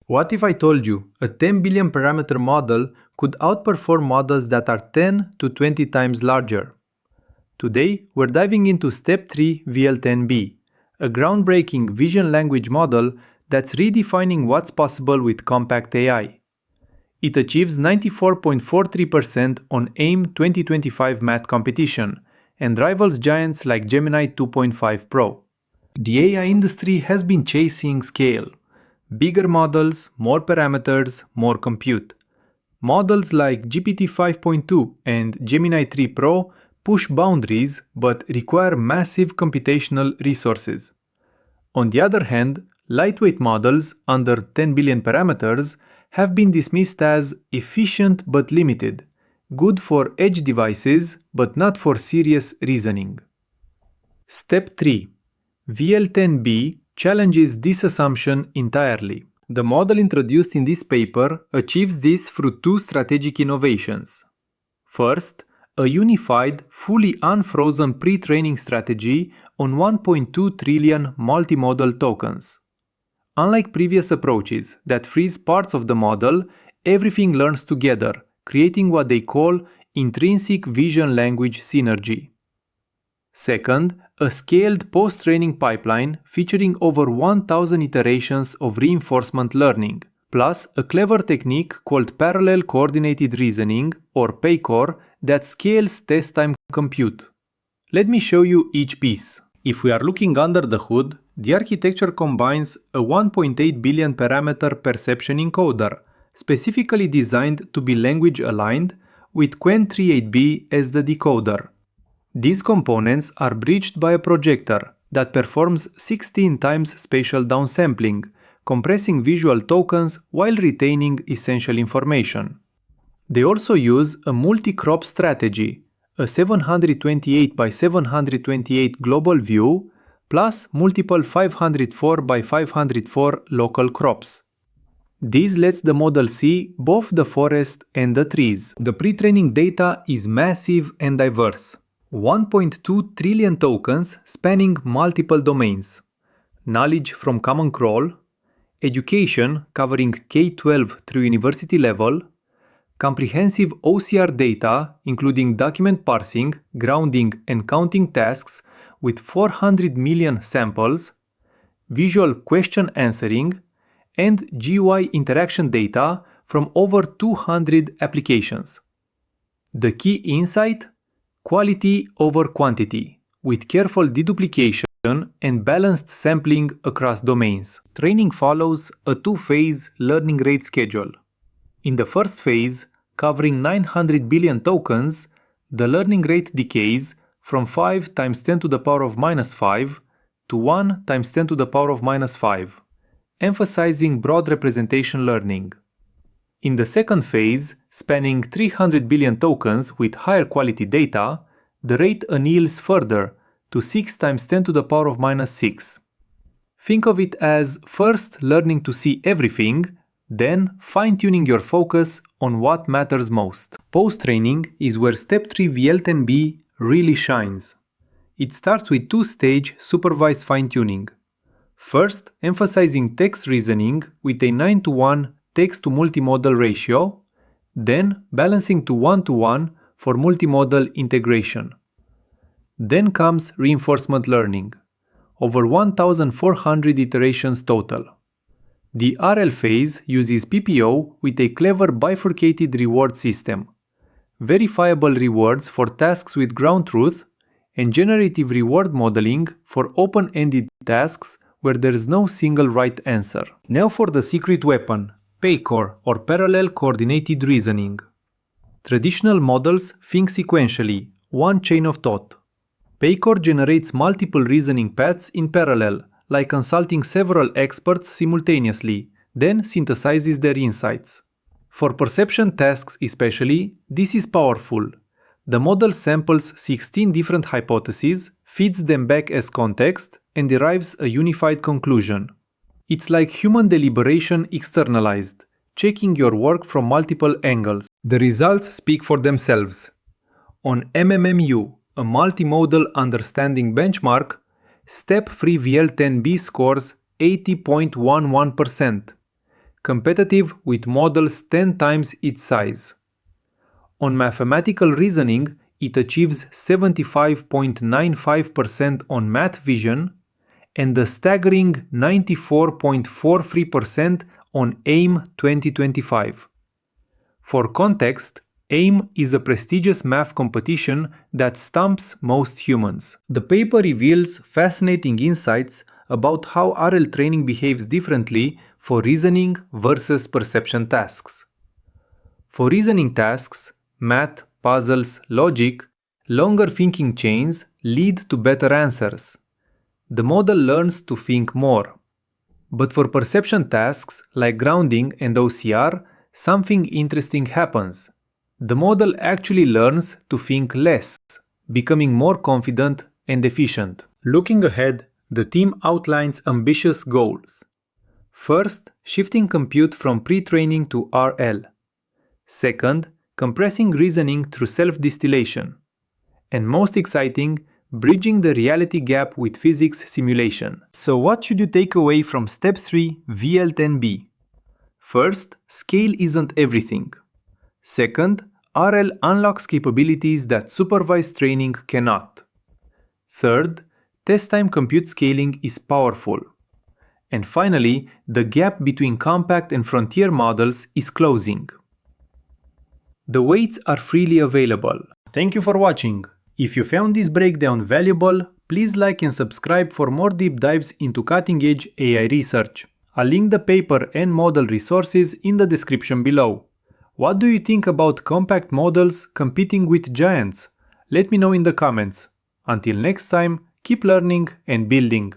What if I told you a 10 billion parameter model could outperform models that are 10 to 20 times larger? Today, we're diving into STEP3-VL-10B, a groundbreaking vision language model that's redefining what's possible with compact AI. It achieves 94.43% on AIME 2025 math competition and rivals giants like Gemini 2.5 Pro. The AI industry has been chasing scale. Bigger models, more parameters, more compute. Models like GPT 5.2 and Gemini 3 Pro push boundaries but require massive computational resources. On the other hand, lightweight models under 10 billion parameters have been dismissed as efficient but limited, good for edge devices but not for serious reasoning. Step 3. VL10B challenges this assumption entirely. The model introduced in this paper achieves this through two strategic innovations. First, a unified, fully unfrozen pre-training strategy on 1.2 trillion multimodal tokens. Unlike previous approaches that freeze parts of the model, everything learns together, creating what they call intrinsic vision-language synergy. Second, a scaled post-training pipeline featuring over 1,000 iterations of reinforcement learning, plus a clever technique called parallel coordinated reasoning, or PaCoRe, that scales test-time compute. Let me show you each piece. If we are looking under the hood, the architecture combines a 1.8 billion parameter perception encoder, specifically designed to be language-aligned, with Qwen38B as the decoder. These components are bridged by a projector that performs 16 times spatial downsampling, compressing visual tokens while retaining essential information. They also use a multi-crop strategy, a 728 by 728 global view, plus multiple 504 by 504 local crops. This lets the model see both the forest and the trees. The pre-training data is massive and diverse. 1.2 trillion tokens spanning multiple domains. Knowledge from Common Crawl, education covering K-12 through university level, comprehensive OCR data including document parsing, grounding and counting tasks with 400 million samples, visual question answering, and GUI interaction data from over 200 applications. The key insight? Quality over quantity, with careful deduplication and balanced sampling across domains. Training follows a two-phase learning rate schedule. In the first phase, covering 900 billion tokens, the learning rate decays from 5 times 10 to the power of minus 5 to 1 times 10 to the power of minus 5, emphasizing broad representation learning. In the second phase, spanning 300 billion tokens with higher quality data, the rate anneals further to 6 times 10 to the power of minus 6. Think of it as first learning to see everything, then fine-tuning your focus on what matters most. Post-training is where STEP3-VL-10B really shines. It starts with two-stage supervised fine-tuning. First, emphasizing text reasoning with a 9:1 text-to-multimodal ratio, then balancing to 1:1 for multimodal integration. Then comes reinforcement learning, over 1,400 iterations total. The RL phase uses PPO with a clever bifurcated reward system, verifiable rewards for tasks with ground truth, and generative reward modeling for open-ended tasks where there is no single right answer. Now for the secret weapon, PaCoRe, or parallel coordinated reasoning. Traditional models think sequentially, one chain of thought. PaCoRe generates multiple reasoning paths in parallel, like consulting several experts simultaneously, then synthesizes their insights. For perception tasks especially, this is powerful. The model samples 16 different hypotheses, feeds them back as context, and derives a unified conclusion. It's like human deliberation externalized, checking your work from multiple angles. The results speak for themselves. On MMMU, a multimodal understanding benchmark, STEP3-VL-10B scores 80.11%. competitive with models 10 times its size. On mathematical reasoning, it achieves 75.95% on math vision and a staggering 94.43% on AIME 2025. For context, AIME is a prestigious math competition that stumps most humans. The paper reveals fascinating insights about how RL training behaves differently for reasoning versus perception tasks. For reasoning tasks, math, puzzles, logic, longer thinking chains lead to better answers. The model learns to think more. But for perception tasks like grounding and OCR, something interesting happens. The model actually learns to think less, becoming more confident and efficient. Looking ahead, the team outlines ambitious goals. First, shifting compute from pre-training to RL. Second, compressing reasoning through self-distillation. And most exciting, bridging the reality gap with physics simulation. So what should you take away from STEP3-VL-10B? First, scale isn't everything. Second, RL unlocks capabilities that supervised training cannot. Third, test-time compute scaling is powerful. And finally, the gap between compact and frontier models is closing. The weights are freely available. Thank you for watching. If you found this breakdown valuable, please like and subscribe for more deep dives into cutting-edge AI research. I'll link the paper and model resources in the description below. What do you think about compact models competing with giants? Let me know in the comments. Until next time, keep learning and building.